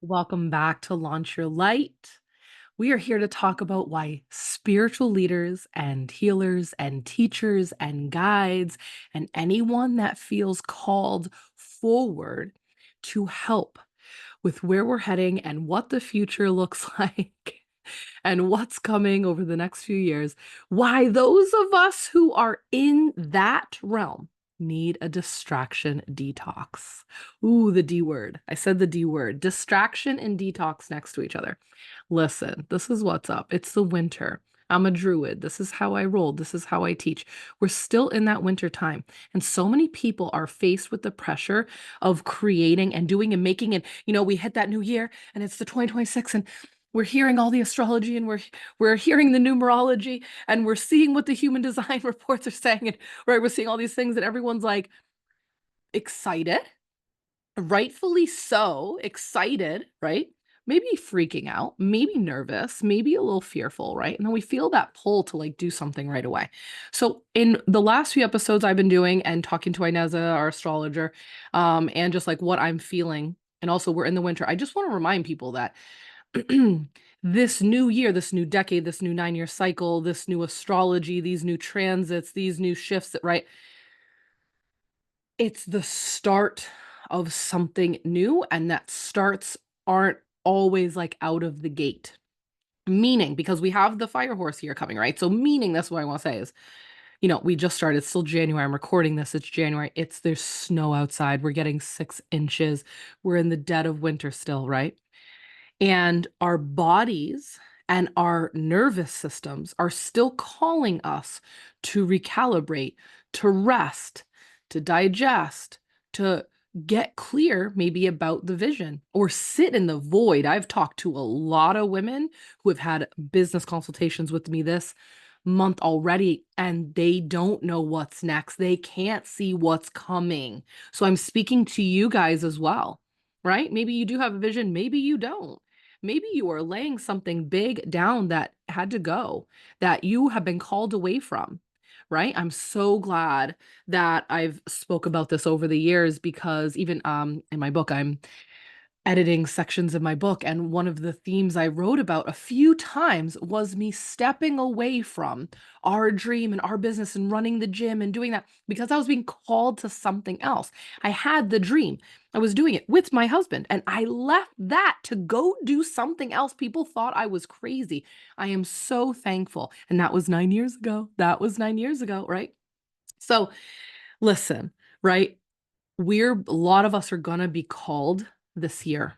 Welcome back to Launch Your Light. We are here to talk about why spiritual leaders and healers and teachers and guides and anyone that feels called forward to help with where we're heading and what the future looks like and what's coming over the next few years, why those of us who are in that realm need a distraction detox. Ooh, the D word. I said the D word. Distraction and detox next to each other. Listen, this is what's up. It's the winter. I'm a druid. This is how I roll. This is how I teach. We're still in that winter time. And so many people are faced with the pressure of creating and doing and making. And, we hit that new year and it's the 2026 and we're hearing all the astrology and we're hearing the numerology and we're seeing what the human design reports are saying. And right, we're seeing all these things that everyone's like excited, rightfully so, excited, right? Maybe freaking out, maybe nervous, maybe a little fearful, right? And then we feel that pull to like do something right away. So in the last few episodes I've been doing and talking to Ineza, our astrologer, and just like what I'm feeling, and also we're in the winter. I just want to remind people that this new year, this new decade, this new 9-year cycle, this new astrology, these new transits, these new shifts, right? It's the start of something new, and that starts aren't always like out of the gate. Meaning, because we have the fire horse here coming, right? So, meaning, that's what I want to say is, we just started. It's still January. I'm recording this. It's January. There's snow outside. We're getting 6 inches. We're in the dead of winter still, right? And our bodies and our nervous systems are still calling us to recalibrate, to rest, to digest, to get clear maybe about the vision or sit in the void. I've talked to a lot of women who have had business consultations with me this month already, and they don't know what's next. They can't see what's coming. So I'm speaking to you guys as well, right? Maybe you do have a vision, maybe you don't. Maybe you are laying something big down that had to go, that you have been called away from, right? I'm so glad that I've spoke about this over the years because even in my book, I'm editing sections of my book, and one of the themes I wrote about a few times was me stepping away from our dream and our business and running the gym and doing that because I was being called to something else. I had the dream. I was doing it with my husband, and I left that to go do something else. People thought I was crazy. I am so thankful. And that was 9 years ago. That was 9 years ago, right? So listen, right? A lot of us are going to be called this year.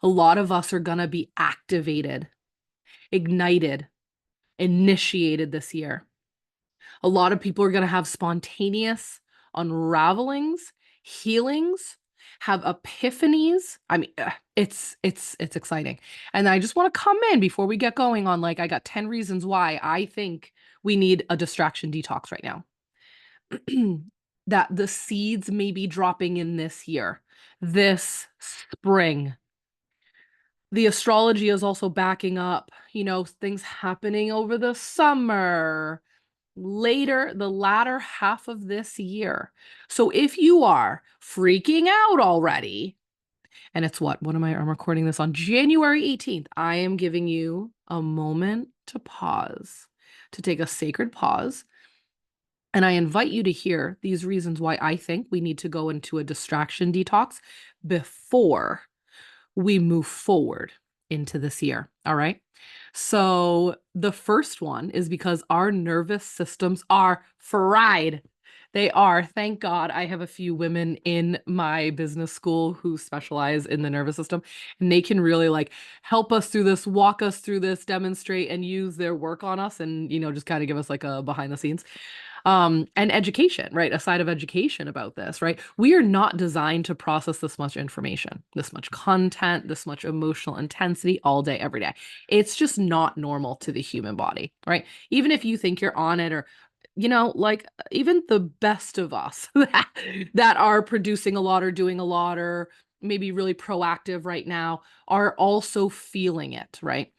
A lot of us are going to be activated, ignited, initiated this year. A lot of people are going to have spontaneous unravelings, healings, have epiphanies. I mean, it's exciting. And I just want to come in before we get going on like I got 10 reasons why I think we need a distraction detox right now. That the seeds may be dropping in this year, this spring. The astrology is also backing up, things happening over the summer, later, the latter half of this year. So if you are freaking out already, and it's I'm recording this on January 18th. I am giving you a moment to pause, to take a sacred pause. And I invite you to hear these reasons why I think we need to go into a distraction detox before we move forward into this year. All right. So the first one is because our nervous systems are fried. They are. Thank God I have a few women in my business school who specialize in the nervous system, and they can really like help us through this, walk us through this, demonstrate and use their work on us and, just kind of give us like a behind the scenes and education, right? A side of education about this, right? We are not designed to process this much information, this much content, this much emotional intensity all day, every day. It's just not normal to the human body, right? Even if you think you're on it or like even the best of us that are producing a lot or doing a lot or maybe really proactive right now are also feeling it, right?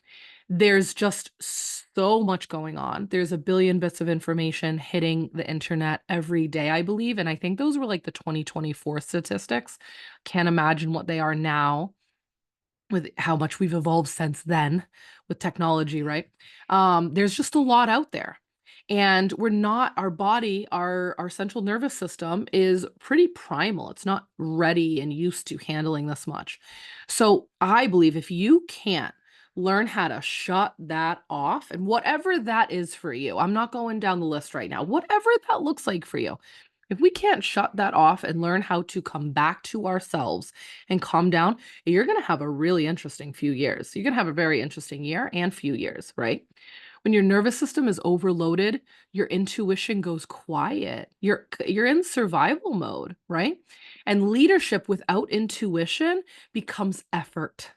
There's just so much going on. There's a billion bits of information hitting the internet every day, I believe. And I think those were like the 2024 statistics. Can't imagine what they are now. with how much we've evolved since then with technology, right? There's just a lot out there. And we're not our body, our central nervous system is pretty primal. It's not ready and used to handling this much. So I believe if you can't learn how to shut that off, and whatever that is for you, I'm not going down the list right now, whatever that looks like for you. If we can't shut that off and learn how to come back to ourselves and calm down, you're going to have a really interesting few years. You're going to have a very interesting year and few years, right? When your nervous system is overloaded, your intuition goes quiet. You're in survival mode, right? And leadership without intuition becomes effort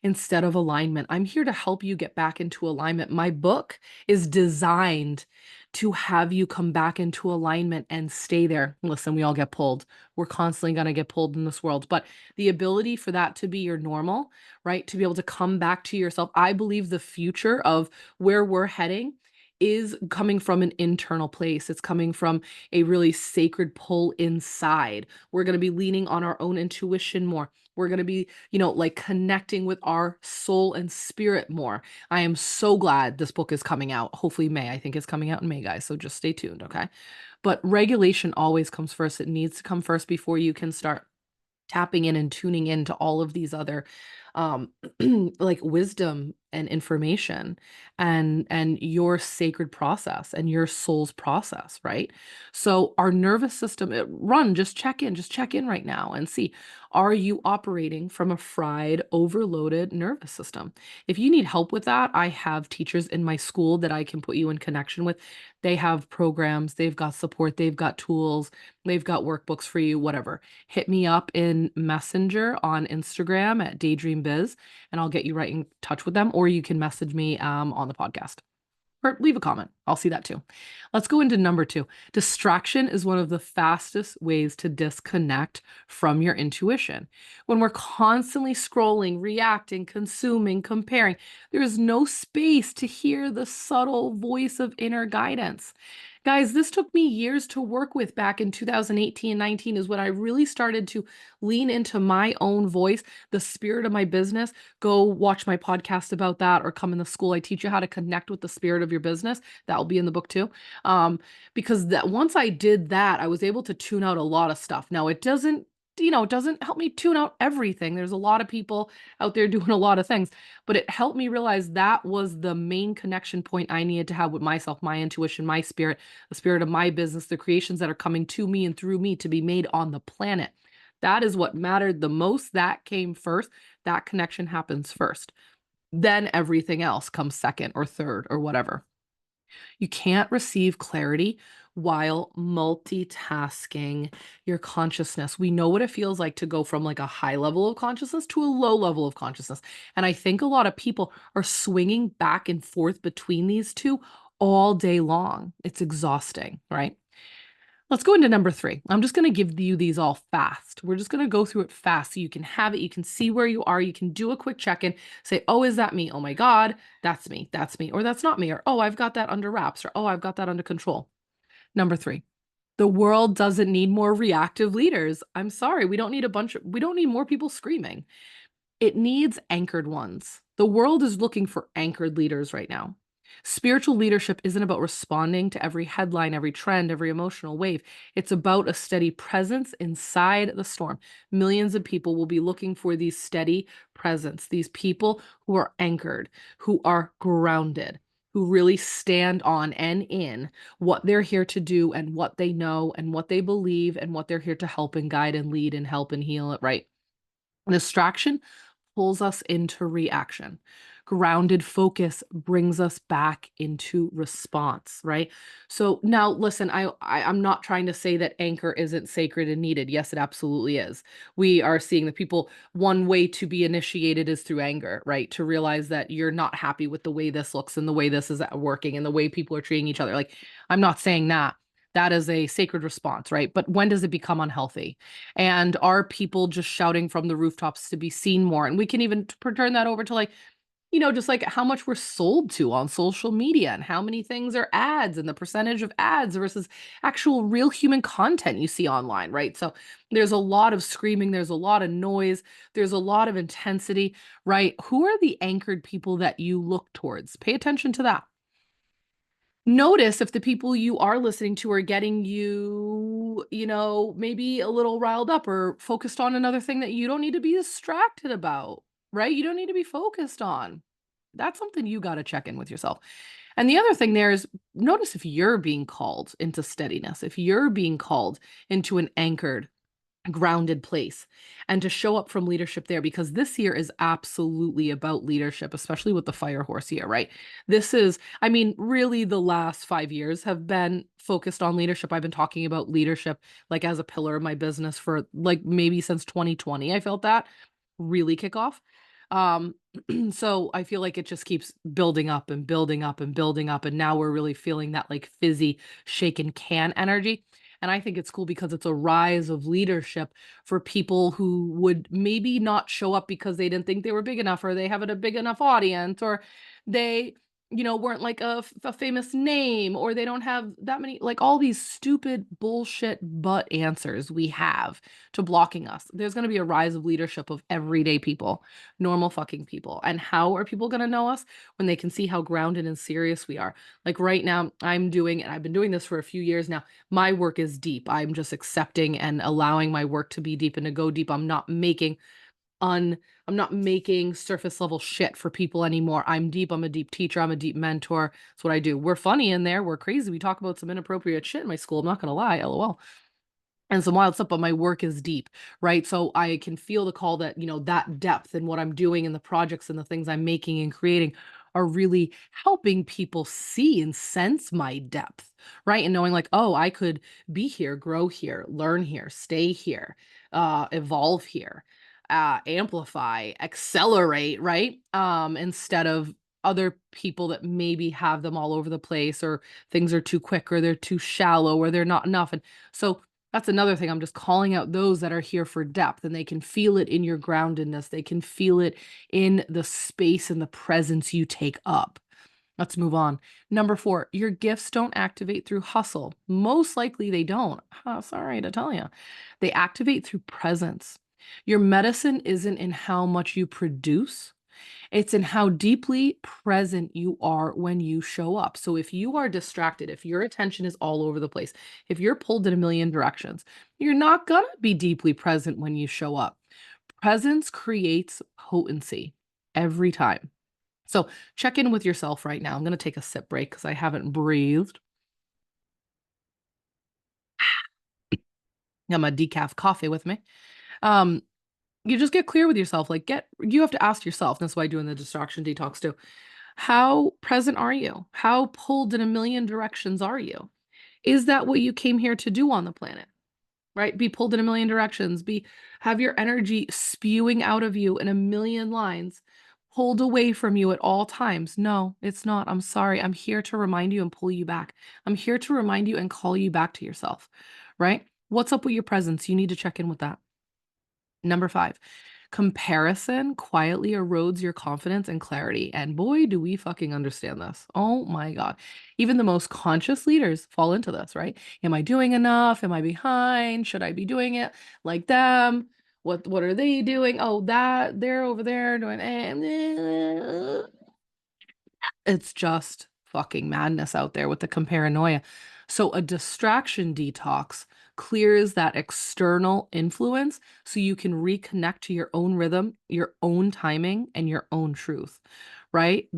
instead of alignment. I'm here to help you get back into alignment. My book is designed to have you come back into alignment and stay there. Listen, we all get pulled. We're constantly going to get pulled in this world, but the ability for that to be your normal, right? To be able to come back to yourself. I believe the future of where we're heading is coming from an internal place. It's coming from a really sacred pull inside. We're going to be leaning on our own intuition more. We're going to be, like connecting with our soul and spirit more. I am so glad this book is coming out. Hopefully May. I think it's coming out in May, guys. So just stay tuned, okay? But regulation always comes first. It needs to come first before you can start tapping in and tuning into all of these other um like wisdom and information and your sacred process and your soul's process, right? So our nervous system, just check in right now and see, are you operating from a fried, overloaded nervous system? If you need help with that, I have teachers in my school that I can put you in connection with. They have programs, they've got support, they've got tools, they've got workbooks for you, whatever. Hit me up in Messenger on Instagram at Daydream Biz, and I'll get you right in touch with them, or you can message me on the podcast or leave a comment. I'll see that too. Let's go into number 2. Distraction is one of the fastest ways to disconnect from your intuition. When we're constantly scrolling, reacting, consuming, comparing, there is no space to hear the subtle voice of inner guidance. Guys, this took me years to work with. Back in 2018, 19 is when I really started to lean into my own voice, the spirit of my business. Go watch my podcast about that or come in the school. I teach you how to connect with the spirit of your business. That will be in the book too. Because that once I did that, I was able to tune out a lot of stuff. Now it doesn't help me tune out everything. There's a lot of people out there doing a lot of things, but it helped me realize that was the main connection point I needed to have with myself, my intuition, my spirit, the spirit of my business, the creations that are coming to me and through me to be made on the planet. That is what mattered the most. That came first. That connection happens first. Then everything else comes second or third or whatever. You can't receive clarity while multitasking your consciousness. We know what it feels like to go from like a high level of consciousness to a low level of consciousness. And I think a lot of people are swinging back and forth between these two all day long. It's exhausting, right? Let's go into number 3. I'm just going to give you these all fast. We're just going to go through it fast so you can have it. You can see where you are. You can do a quick check-in. Say, oh, is that me? Oh my God, that's me. That's me. Or that's not me. Or, oh, I've got that under wraps. Or, oh, I've got that under control. Number 3. The world doesn't need more reactive leaders. I'm sorry. We don't need more people screaming. It needs anchored ones. The world is looking for anchored leaders right now. Spiritual leadership isn't about responding to every headline, every trend, every emotional wave. It's about a steady presence inside the storm. Millions of people will be looking for these steady presence, these people who are anchored, who are grounded, who really stand on and in what they're here to do and what they know and what they believe and what they're here to help and guide and lead and help and heal it, right? Distraction pulls us into reaction. Grounded focus brings us back into response, right? So now listen, I'm not trying to say that anchor isn't sacred and needed. Yes, it absolutely is. We are seeing that people, one way to be initiated is through anger, right? To realize that you're not happy with the way this looks and the way this is working and the way people are treating each other. Like, I'm not saying that. That is a sacred response, right? But when does it become unhealthy? And are people just shouting from the rooftops to be seen more? And we can even turn that over to like just like how much we're sold to on social media and how many things are ads and the percentage of ads versus actual real human content you see online, right? So there's a lot of screaming, there's a lot of noise, there's a lot of intensity, right? Who are the anchored people that you look towards? Pay attention to that. Notice if the people you are listening to are getting you, maybe a little riled up or focused on another thing that you don't need to be distracted about, right? You don't need to be focused on. That's something you got to check in with yourself. And the other thing there is notice if you're being called into steadiness, if you're being called into an anchored, grounded place and to show up from leadership there because this year is absolutely about leadership, especially with the fire horse year, right? This is, I mean, really the last 5 years have been focused on leadership. I've been talking about leadership like as a pillar of my business for like maybe since 2020. I felt that really kick off. Um, so I feel like it just keeps building up and building up and building up. And now we're really feeling that like fizzy shaken can energy. And I think it's cool because it's a rise of leadership for people who would maybe not show up because they didn't think they were big enough or they haven't a big enough audience or they, weren't like a famous name or they don't have that many, like all these stupid bullshit but answers we have to blocking us. There's going to be a rise of leadership of everyday people, normal fucking people. And how are people going to know us? When they can see how grounded and serious we are. Like right now, I'm doing, and I've been doing this for a few years now, my work is deep. I'm just accepting and allowing my work to be deep and to go deep. Un I'm not making surface level shit for people anymore. I'm deep. I'm a deep teacher. I'm a deep mentor. That's what I do. We're funny in there. We're crazy. We talk about some inappropriate shit in my school. I'm not gonna lie, LOL, and some wild stuff, but my work is deep, right? So I can feel the call that, that depth and what I'm doing and the projects and the things I'm making and creating are really helping people see and sense my depth, right? And knowing like, oh, I could be here, grow here, learn here, stay here, evolve here, amplify, accelerate, right? Instead of other people that maybe have them all over the place or things are too quick or they're too shallow or they're not enough. And so that's another thing. I'm just calling out those that are here for depth and they can feel it in your groundedness. They can feel it in the space and the presence you take up. Let's move on. Number 4, your gifts don't activate through hustle. Most likely they don't. Sorry to tell you. They activate through presence. Your medicine isn't in how much you produce. It's in how deeply present you are when you show up. So if you are distracted, if your attention is all over the place, if you're pulled in a million directions, you're not going to be deeply present when you show up. Presence creates potency every time. So check in with yourself right now. I'm going to take a sip break because I haven't breathed. Got my decaf coffee with me. Um, you just get clear with yourself. You have to ask yourself. That's why I'm doing the distraction detox too. How present are you? How pulled in a million directions are you? Is that what you came here to do on the planet? Right? Be pulled in a million directions. Have your energy spewing out of you in a million lines, pulled away from you at all times. No, it's not. I'm sorry. I'm here to remind you and pull you back. I'm here to remind you and call you back to yourself. Right? What's up with your presence? You need to check in with that. Number 5, comparison quietly erodes your confidence and clarity. And boy, do we fucking understand this. Oh my God. Even the most conscious leaders fall into this, right? Am I doing enough? Am I behind? Should I be doing it like them? What are they doing? Oh, that they're over there doing it's just fucking madness out there with the comparanoia. So a distraction detox clears that external influence so you can reconnect to your own rhythm, your own timing, and your own truth, right?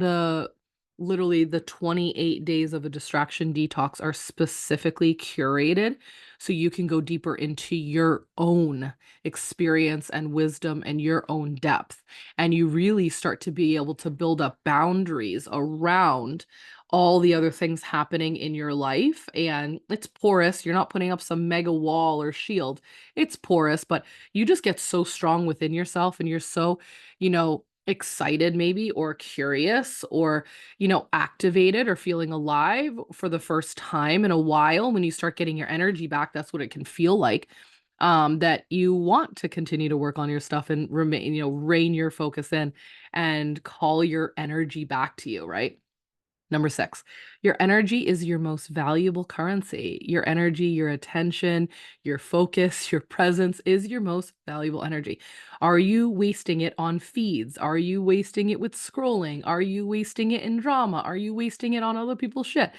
Literally the 28 days of a distraction detox are specifically curated so you can go deeper into your own experience and wisdom and your own depth. And you really start to be able to build up boundaries around all the other things happening in your life. And it's porous. You're not putting up some mega wall or shield. It's porous, but you just get so strong within yourself and you're so, excited maybe or curious or, activated or feeling alive for the first time in a while when you start getting your energy back. That's what it can feel like. that you want to continue to work on your stuff and remain, rein your focus in and call your energy back to you, right? Number 6, your energy is your most valuable currency. Your energy, your attention, your focus, your presence is your most valuable energy. Are you wasting it on feeds? Are you wasting it with scrolling? Are you wasting it in drama? Are you wasting it on other people's shit?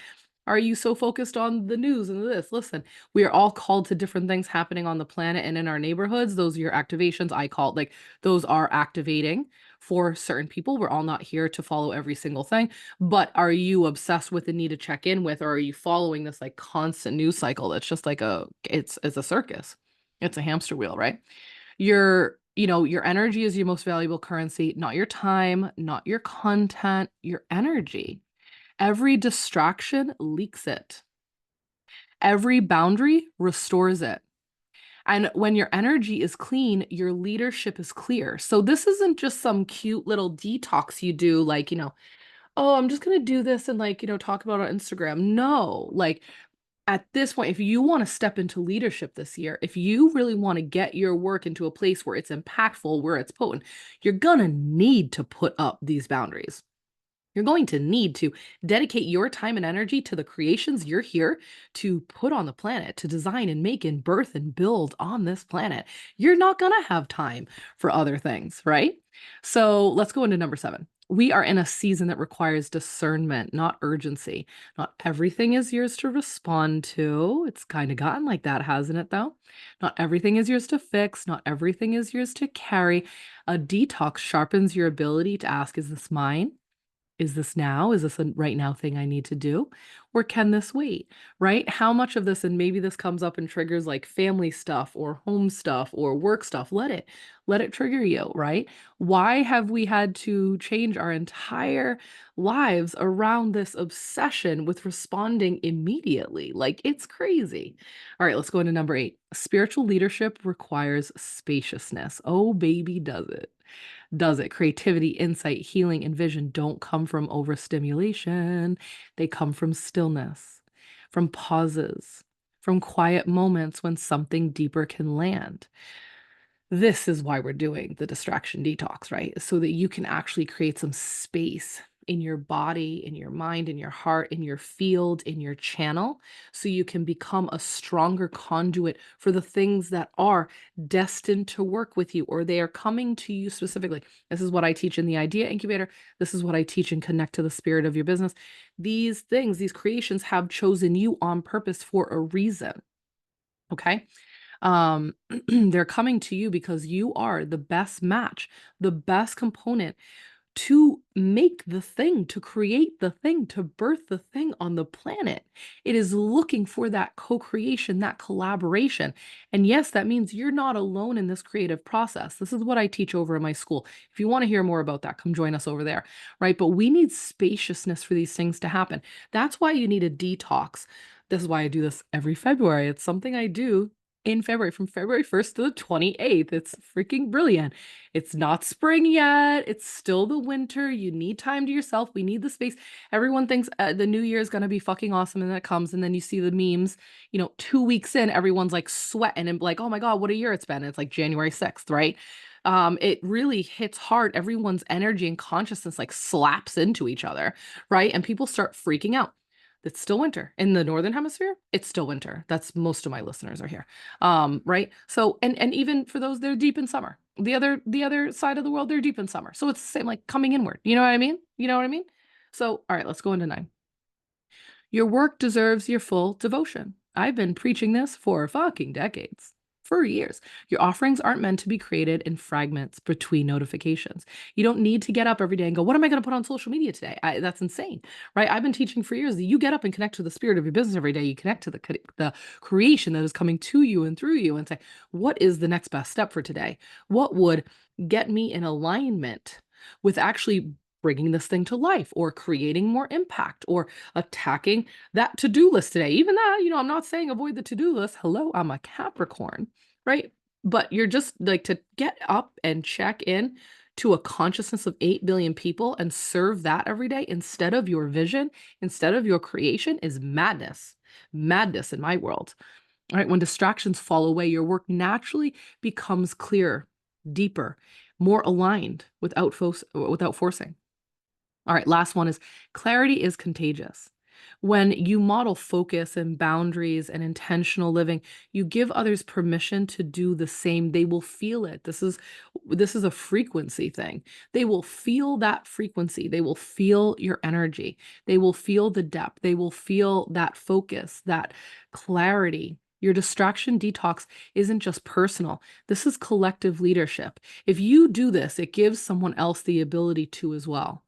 Are you so focused on the news and this? Listen, we are all called to different things happening on the planet and in our neighborhoods. Those are your activations. I call it like those are activating for certain people. We're all not here to follow every single thing. But are you obsessed with the need to check in with, or are you following this like constant news cycle that's just like it's a circus. It's a hamster wheel, right? Your energy is your most valuable currency, not your time, not your content, your energy. Every distraction leaks it. Every boundary restores it. And when your energy is clean, your leadership is clear. So this isn't just some cute little detox you do, like, oh, I'm just gonna do this and like, talk about it on Instagram. No, like at this point, if you want to step into leadership this year, if you really want to get your work into a place where it's impactful, where it's potent, you're gonna need to put up these boundaries. You're going to need to dedicate your time and energy to the creations you're here to put on the planet, to design and make and birth and build on this planet. You're not going to have time for other things, right? So let's go into number 7. We are in a season that requires discernment, not urgency. Not everything is yours to respond to. It's kind of gotten like that, hasn't it, though? Not everything is yours to fix. Not everything is yours to carry. A detox sharpens your ability to ask, is this mine? Is this now? Is this a right now thing I need to do? Or can this wait? Right? How much of this, and maybe this comes up and triggers like family stuff or home stuff or work stuff. Let it trigger you, right? Why have we had to change our entire lives around this obsession with responding immediately? Like it's crazy. All right, let's go into number 8. Spiritual leadership requires spaciousness. Oh, baby, does it. Does it? Creativity, insight, healing, and vision don't come from overstimulation. They come from stillness, from pauses, from quiet moments when something deeper can land. This is why we're doing the distraction detox, right? So that you can actually create some space in your body, in your mind, in your heart, in your field, in your channel, so you can become a stronger conduit for the things that are destined to work with you or they are coming to you specifically. This is what I teach in the Idea Incubator. This is what I teach and Connect to the Spirit of Your Business. These things, these creations have chosen you on purpose for a reason. Okay. They're coming to you because you are the best match, the best component to make the thing, to create the thing, to birth the thing on the planet. It is looking for that co-creation, that collaboration. And yes, that means you're not alone in this creative process. This is what I teach over in my school. If you want to hear more about that, come join us over there, right? But we need spaciousness for these things to happen. That's why you need a detox. This is why I do this every February. It's something I do in February, from February 1st to the 28th. It's freaking brilliant. It's not spring yet. It's still the winter. You need time to yourself. We need the space. Everyone thinks the new year is going to be fucking awesome. And then it comes. And then you see the memes, 2 weeks in, everyone's like sweating and like, oh my God, what a year it's been. It's like January 6th, right? It really hits hard. Everyone's energy and consciousness like slaps into each other, right? And people start freaking out. It's still winter. In the northern hemisphere, it's still winter. That's most of my listeners are here. Right? So and even for those, they're deep in summer. The other side of the world, they're deep in summer. So it's the same, like coming inward. You know what I mean? You know what I mean? So all right, let's go into 9. Your work deserves your full devotion. I've been preaching this for fucking decades. For years. Your offerings aren't meant to be created in fragments between notifications. You don't need to get up every day and go, what am I going to put on social media today? That's insane, right? I've been teaching for years that you get up and connect to the spirit of your business every day. You connect to the creation that is coming to you and through you and say, what is the next best step for today? What would get me in alignment with actually bringing this thing to life or creating more impact or attacking that to-do list today? Even that, I'm not saying avoid the to-do list. Hello, I'm a Capricorn, right? But you're just like to get up and check in to a consciousness of 8 billion people and serve that every day instead of your vision, instead of your creation is madness. Madness in my world. All right, when distractions fall away, your work naturally becomes clearer, deeper, more aligned without forcing. All right, last one is clarity is contagious. When you model focus and boundaries and intentional living, you give others permission to do the same. They will feel it. This is a frequency thing. They will feel that frequency. They will feel your energy. They will feel the depth. They will feel that focus, that clarity. Your distraction detox isn't just personal. This is collective leadership. If you do this, it gives someone else the ability to as well.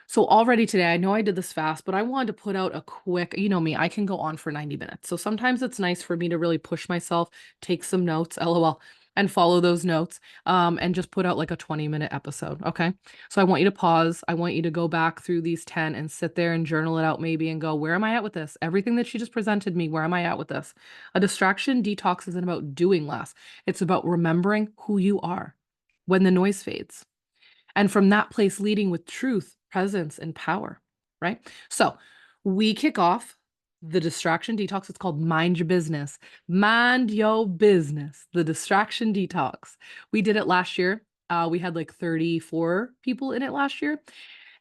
So already today, I know I did this fast, but I wanted to put out a quick, you know me, I can go on for 90 minutes. So sometimes it's nice for me to really push myself, take some notes, LOL, and follow those notes, and just put out like a 20-minute episode. Okay. So I want you to pause. I want you to go back through these 10 and sit there and journal it out maybe and go, where am I at with this? Everything that she just presented me, where am I at with this? A distraction detox isn't about doing less. It's about remembering who you are when the noise fades. And from that place, leading with truth, presence, and power, right? So we kick off the distraction detox. It's called Mind Your Business. Mind Your Business, the distraction detox. We did it last year. We had like 34 people in it last year.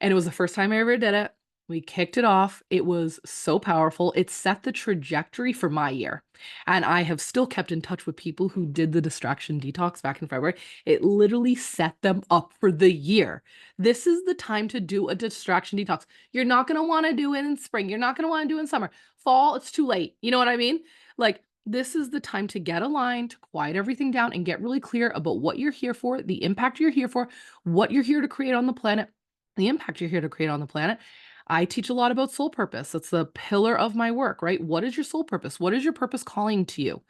And it was the first time I ever did it. We kicked it off. It was so powerful. It set the trajectory for my year. And I have still kept in touch with people who did the distraction detox back in February. It literally set them up for the year. This is the time to do a distraction detox. You're not going to want to do it in spring. You're not going to want to do it in summer. Fall, it's too late. You know what I mean? Like, this is the time to get aligned, to quiet everything down, and get really clear about what you're here for, the impact you're here for, what you're here to create on the planet, the impact you're here to create on the planet. I teach a lot about soul purpose. That's the pillar of my work, right? What is your soul purpose? What is your purpose calling to you?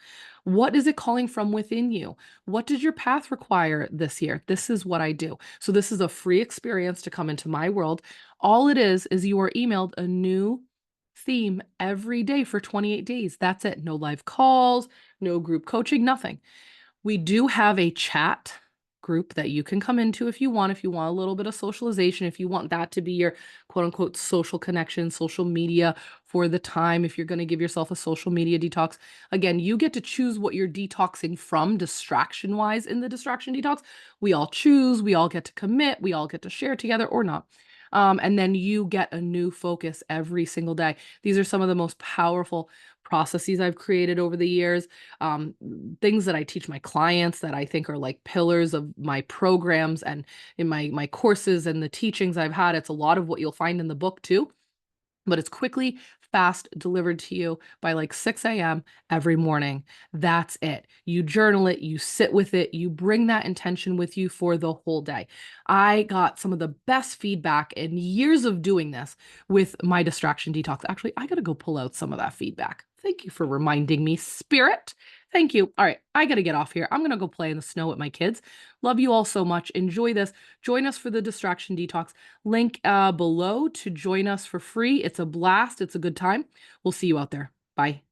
What is it calling from within you? What does your path require this year? This is what I do. So this is a free experience to come into my world. All it is you are emailed a new theme every day for 28 days. That's it. No live calls, no group coaching, nothing. We do have a chat group that you can come into if you want a little bit of socialization, if you want that to be your quote unquote social connection, social media for the time, if you're going to give yourself a social media detox. Again, you get to choose what you're detoxing from distraction wise in the distraction detox. We all choose, we all get to commit, we all get to share together or not. And then you get a new focus every single day. These are some of the most powerful processes I've created over the years, um, things that I teach my clients that I think are like pillars of my programs and in my courses and the teachings I've had. It's a lot of what you'll find in the book too, but it's quickly, fast delivered to you by like 6 a.m. every morning. That's it. You journal it, you sit with it, you bring that intention with you for the whole day. I got some of the best feedback in years of doing this with my distraction detox. Actually, I got to go pull out some of that feedback. Thank you for reminding me, Spirit. Thank you. All right, I got to get off here. I'm going to go play in the snow with my kids. Love you all so much. Enjoy this. Join us for the distraction detox. Link below to join us for free. It's a blast. It's a good time. We'll see you out there. Bye.